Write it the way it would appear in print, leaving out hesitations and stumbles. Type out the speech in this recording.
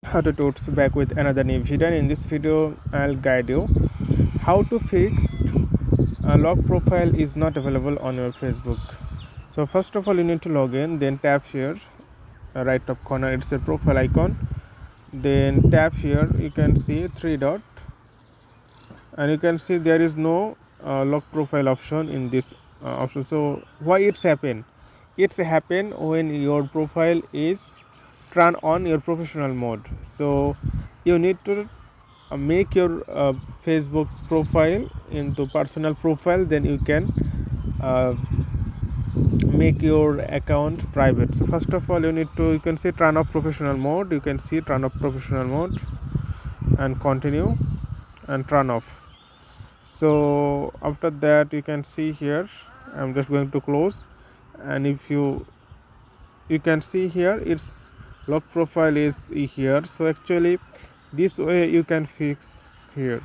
How to Tuts back with another new video. In this video I'll guide you how to fix a lock profile is not available on your Facebook. So first of all you need to log in, then tap here, right top corner it's a profile icon, then tap here, you can see three dot and you can see there is no lock profile option in this option. So why it's happen? It's happen when your profile is turn on your professional mode. So you need to make your Facebook profile into personal profile, then you can uh, make your account private. So first of all you can see turn off professional mode, you can see turn off professional mode and continue and turn off. So after that you can see here, I'm just going to close, and if you can see here its lock profile is here. So actually this way you can fix here.